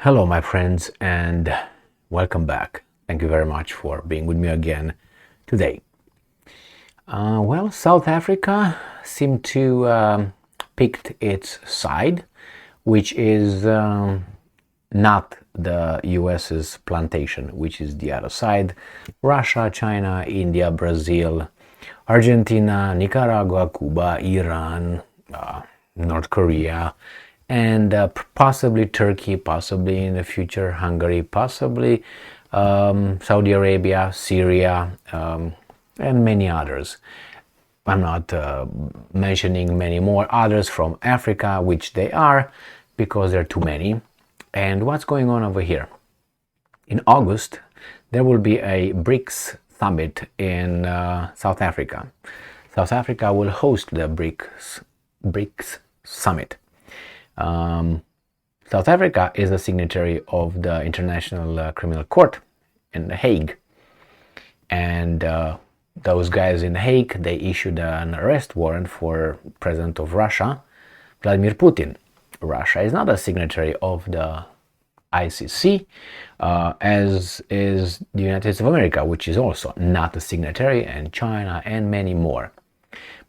Hello, my friends, and welcome back. Thank you very much for being with me again today. South Africa seemed to picked its side, which is not the US's plantation, which is the other side. Russia, China, India, Brazil, Argentina, Nicaragua, Cuba, Iran, North Korea, and possibly Turkey, possibly in the future Hungary, possibly Saudi Arabia, Syria, and many others. I'm not mentioning many more others from Africa, which they are, because there are too many. And what's going on over here? In August, there will be a BRICS Summit in South Africa. South Africa will host the BRICS Summit. South Africa is a signatory of the International Criminal Court in The Hague. And those guys in The Hague, they issued an arrest warrant for President of Russia, Vladimir Putin. Russia is not a signatory of the ICC, as is the United States of America, which is also not a signatory, and China, and many more.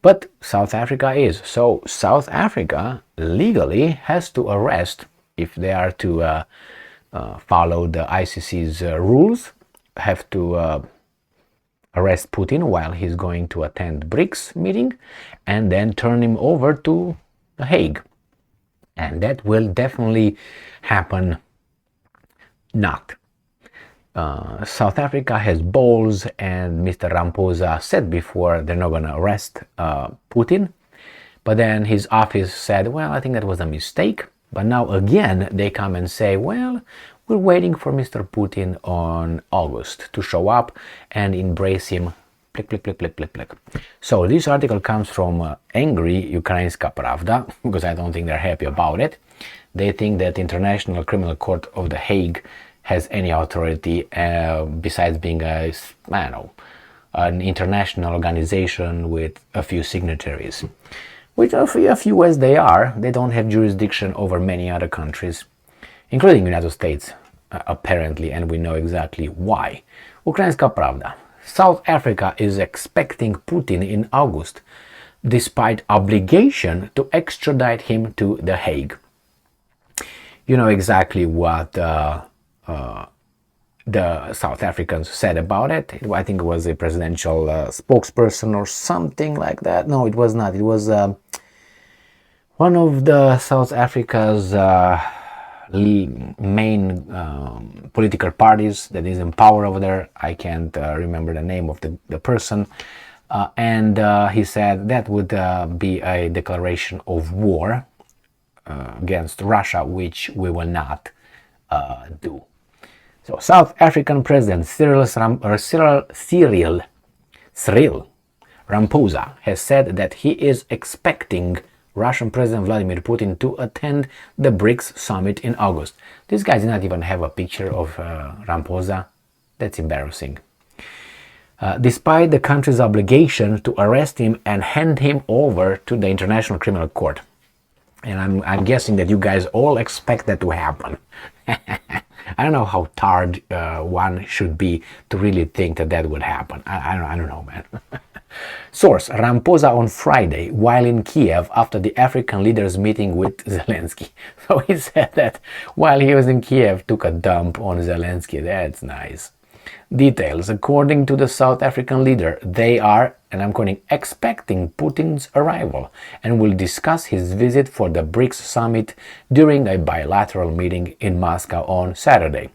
But South Africa is. So South Africa legally has to arrest, if they are to follow the ICC's rules, have to arrest Putin while he's going to attend BRICS meeting, and then turn him over to The Hague. And that will definitely happen not. South Africa has balls, and Mr. Ramaphosa said before they're not going to arrest Putin. But then his office said, well, I think that was a mistake. But now again, they come and say, well, we're waiting for Mr. Putin on August to show up and embrace him. Plick, plick, plick, plick, plick, plick. So this article comes from angry Ukrainska Pravda, because I don't think they're happy about it. They think that International Criminal Court of The Hague has any authority besides being a, I don't know, an international organization with a few signatories. Which a few as they are, they don't have jurisdiction over many other countries, including the United States, apparently, and we know exactly why. Ukrainska Pravda. South Africa is expecting Putin in August, despite obligation to extradite him to The Hague. You know exactly what the South Africans said about it. I think it was a presidential spokesperson or something like that. No, it was not. It was one of the South Africa's main political parties that is in power over there. I can't remember the name of the person. And he said that would be a declaration of war against Russia, which we will not do. So South African President Cyril Ramaphosa has said that he is expecting Russian President Vladimir Putin to attend the BRICS Summit in August. This guy did not even have a picture of Ramaphosa. That's embarrassing. Despite the country's obligation to arrest him and hand him over to the International Criminal Court. And I'm guessing that you guys all expect that to happen. I don't know how tired one should be to really think that that would happen. I don't know, man. Source, Ramaphosa on Friday, while in Kiev after the African leaders meeting with Zelensky. So he said that while he was in Kiev, took a dump on Zelensky. That's nice. Details, according to the South African leader, they are, and I'm quoting, expecting Putin's arrival and will discuss his visit for the BRICS summit during a bilateral meeting in Moscow on Saturday,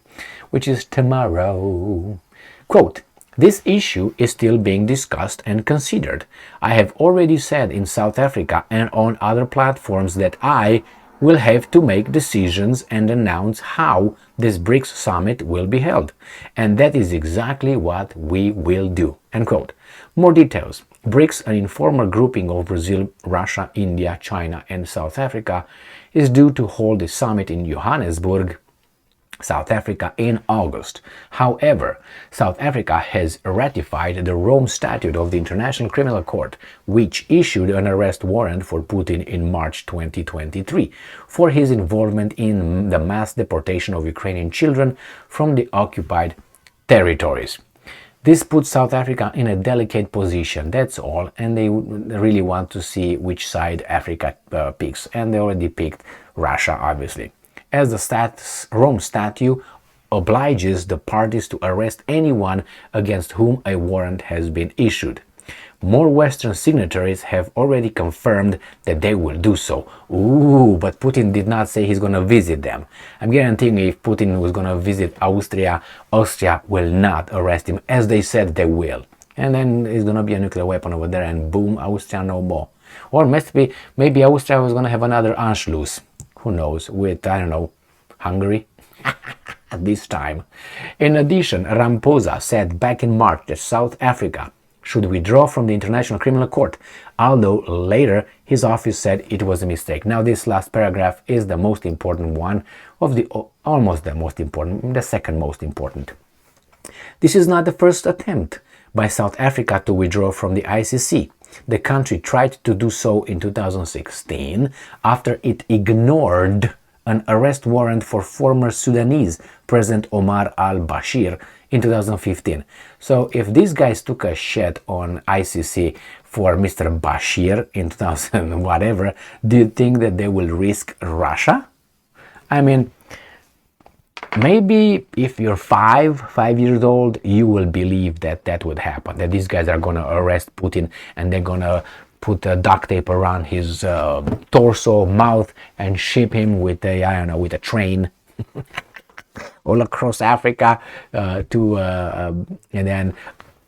which is tomorrow. Quote, this issue is still being discussed and considered. I have already said in South Africa and on other platforms that I will have to make decisions and announce how this BRICS summit will be held. And that is exactly what we will do. End quote. More details. BRICS, an informal grouping of Brazil, Russia, India, China, and South Africa, is due to hold a summit in Johannesburg South Africa in August. However, South Africa has ratified the Rome Statute of the International Criminal Court, which issued an arrest warrant for Putin in March 2023 for his involvement in the mass deportation of Ukrainian children from the occupied territories. This puts South Africa in a delicate position, that's all, and they really want to see which side Africa picks, and they already picked Russia, obviously, as the Rome Statute obliges the parties to arrest anyone against whom a warrant has been issued. More Western signatories have already confirmed that they will do so. Ooh, but Putin did not say he's going to visit them. I'm guaranteeing if Putin was going to visit Austria, Austria will not arrest him, as they said they will. And then there's going to be a nuclear weapon over there, and boom, Austria no more. Or maybe Austria was going to have another Anschluss. Who knows, with, I don't know, Hungary? This time. In addition, Ramaphosa said back in March that South Africa should withdraw from the International Criminal Court, although later his office said it was a mistake. Now this last paragraph is the most important one of almost the most important, the second most important. This is not the first attempt by South Africa to withdraw from the ICC. The country tried to do so in 2016 after it ignored an arrest warrant for former Sudanese President Omar al-Bashir in 2015. So if these guys took a shit on ICC for Mr. Bashir in 2000 whatever, do you think that they will risk Russia? I mean, maybe if you're 5 years old, you will believe that that would happen, that these guys are going to arrest Putin and they're going to put duct tape around his torso, mouth, and ship him with a, I don't know, with a train all across Africa and then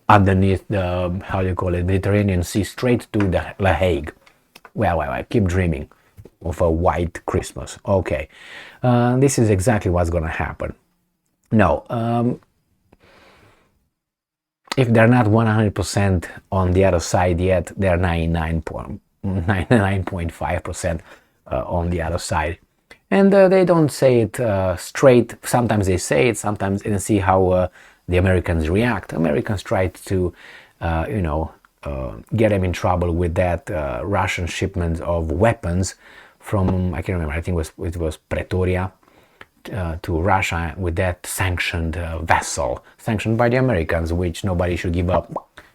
underneath the, how do you call it, Mediterranean Sea, straight to the La Hague. Well, I keep dreaming of a white Christmas. Okay, this is exactly what's going to happen. No, if they're not 100% on the other side yet, they're 99.5% on the other side. And they don't say it straight. Sometimes they say it, sometimes, and see how the Americans react. Americans tried to, get them in trouble with that Russian shipment of weapons from, I can't remember, I think it was Pretoria to Russia with that sanctioned vessel, sanctioned by the Americans, which nobody should give up.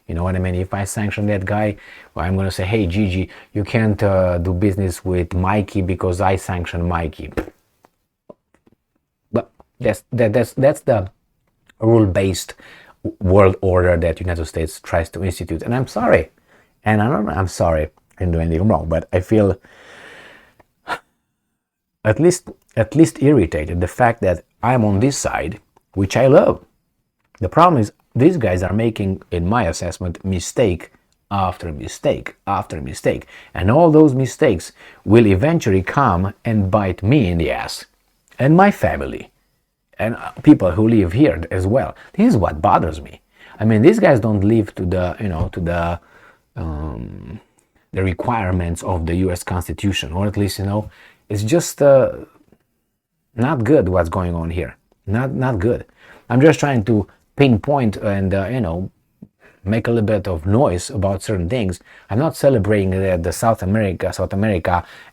You know what I mean? If I sanction that guy, well, I'm going to say, hey, Gigi, you can't do business with Mikey because I sanctioned Mikey. But that's the rule-based world order that the United States tries to institute. And I'm sorry. And I'm sorry. I didn't do anything wrong, but I feel at least irritated the fact that I'm on this side, which I love. The problem is these guys are making, in my assessment, mistake after mistake after mistake, and all those mistakes will eventually come and bite me in the ass and my family and people who live here as well. This is what bothers me. I mean, these guys don't live to the requirements of the U.S. Constitution, or at least, it's just not good what's going on here. Not good. I'm just trying to pinpoint and make a little bit of noise about certain things. I'm not celebrating that the South America,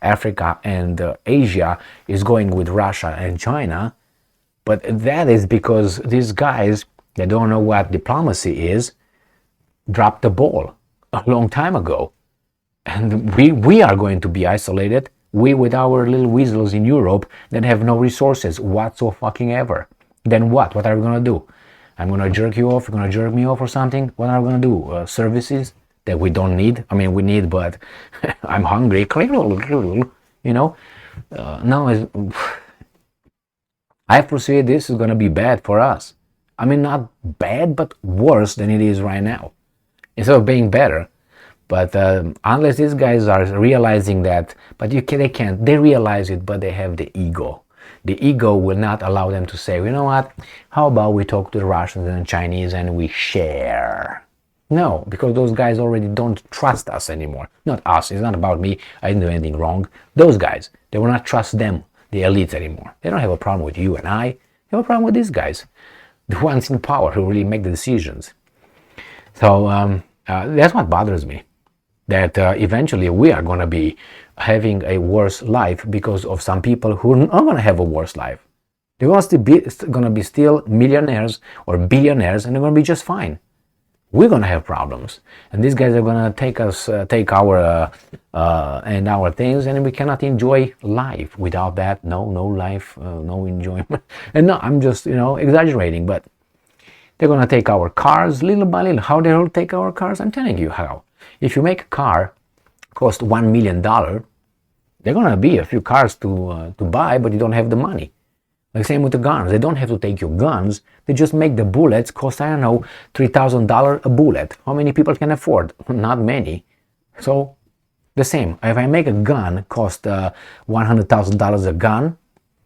Africa, and Asia is going with Russia and China, but that is because these guys that don't know what diplomacy is dropped the ball a long time ago, and we are going to be isolated. We with our little weasels in Europe that have no resources whatsoever. Then what? What are we going to do? I'm going to jerk you off? You're going to jerk me off or something? What are we going to do? Services that we don't need? I mean, we need, but I'm hungry. Now I foresee this is going to be bad for us. I mean, not bad, but worse than it is right now. Instead of being better. But unless these guys are realizing that, but they can't. They realize it, but they have the ego. The ego will not allow them to say, you know what, how about we talk to the Russians and the Chinese and we share? No, because those guys already don't trust us anymore. Not us, it's not about me, I didn't do anything wrong. Those guys, they will not trust them, the elites anymore. They don't have a problem with you and I. You have a problem with these guys, the ones in power who really make the decisions. So that's what bothers me, that eventually we are going to be having a worse life because of some people who are not going to have a worse life. They're going to be still millionaires or billionaires, and they're going to be just fine. We're going to have problems, and these guys are going to take our and our things, and we cannot enjoy life. Without that, no life, no enjoyment. And no, I'm just exaggerating, but they're going to take our cars little by little. How they'll take our cars? I'm telling you how. If you make a car cost $1 million, there are going to be a few cars to buy, but you don't have the money. Like same with the guns. They don't have to take your guns. They just make the bullets cost, I don't know, $3,000 a bullet. How many people can afford? Not many. So the same. If I make a gun cost $100,000 a gun,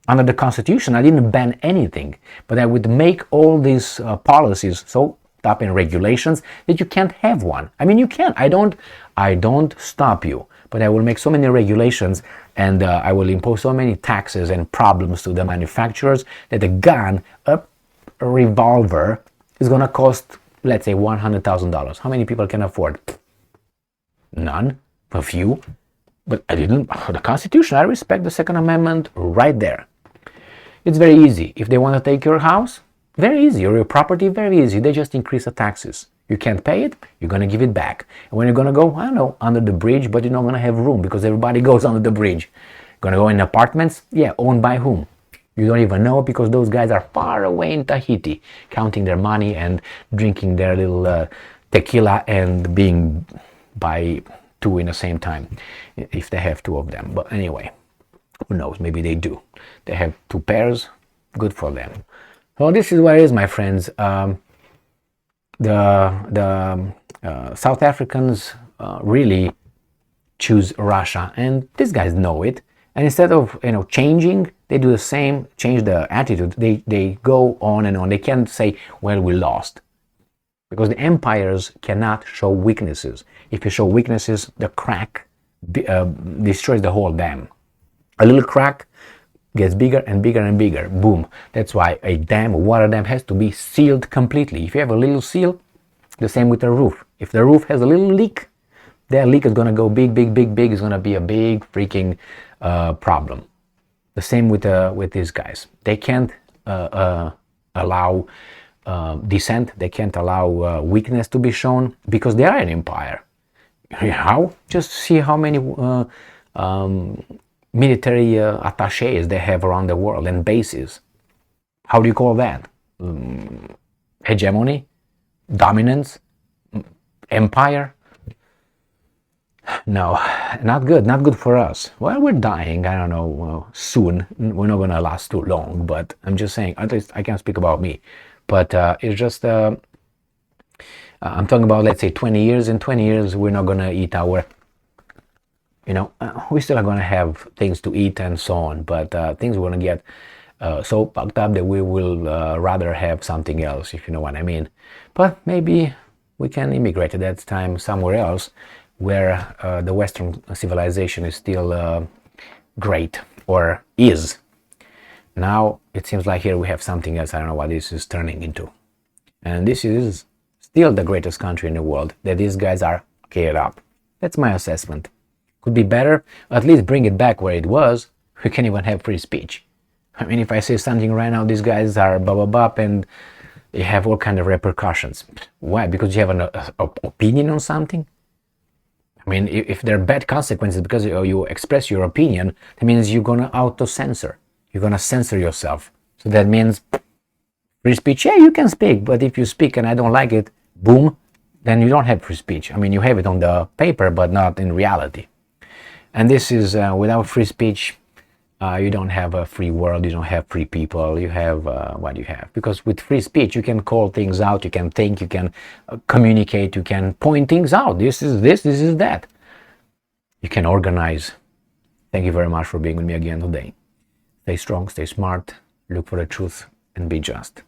under the Constitution, I didn't ban anything, but I would make all these policies so up in regulations that you can't have one. I mean, you can. I don't stop you, but I will make so many regulations, and I will impose so many taxes and problems to the manufacturers that a gun, a revolver, is gonna cost, let's say, $100,000. How many people can afford? None. A few. But the Constitution, I respect the Second Amendment right there. It's very easy. If they want to take your house, very easy. Or your property, very easy. They just increase the taxes. You can't pay it, you're going to give it back. And when you're going to go, I don't know, under the bridge, but you're not going to have room because everybody goes under the bridge. Going to go in apartments? Yeah, owned by whom? You don't even know, because those guys are far away in Tahiti, counting their money and drinking their little tequila and being by two in the same time, if they have two of them. But anyway, who knows, maybe they do. They have two pairs, good for them. So this is what it is, my friends. The South Africans really choose Russia, and these guys know it. And instead of changing, they do the same, change the attitude. They go on and on. They can't say, well, we lost, because the empires cannot show weaknesses. If you show weaknesses, the crack destroys the whole dam. A little crack gets bigger and bigger and bigger. Boom. That's why a dam, a water dam, has to be sealed completely. If you have a little seal, the same with the roof. If the roof has a little leak, that leak is going to go big, big, big, big. It's going to be a big freaking problem. The same with these guys. They can't allow dissent. They can't allow weakness to be shown, because they are an empire. How? Just see how many military attaches they have around the world, and bases. How do you call that? Hegemony? Dominance? Empire? No, not good. Not good for us. Well, we're dying. I don't know, soon. We're not going to last too long, but I'm just saying, at least I can't speak about me. But it's just, I'm talking about, let's say, 20 years. In 20 years, we're not going to eat our, we still are going to have things to eat and so on, but things are going to get so fucked up that we will rather have something else, if you know what I mean. But maybe we can immigrate at that time somewhere else, where the Western civilization is still great, or is. Now it seems like here we have something else. I don't know what this is turning into. And this is still the greatest country in the world, that these guys are geared up. That's my assessment. Could be better. At least bring it back where it was. We can't even have free speech. I mean, if I say something right now, these guys are blah, and they have all kind of repercussions. Why? Because you have an opinion on something? I mean, if there are bad consequences because you express your opinion, that means you're going to auto-censor. You're going to censor yourself. So that means free speech, yeah, you can speak, but if you speak and I don't like it, boom, then you don't have free speech. I mean, you have it on the paper, but not in reality. And this is, without free speech, you don't have a free world, you don't have free people, you have what you have. Because with free speech, you can call things out, you can think, you can communicate, you can point things out. This is this is that. You can organize. Thank you very much for being with me again today. Stay strong, stay smart, look for the truth, and be just.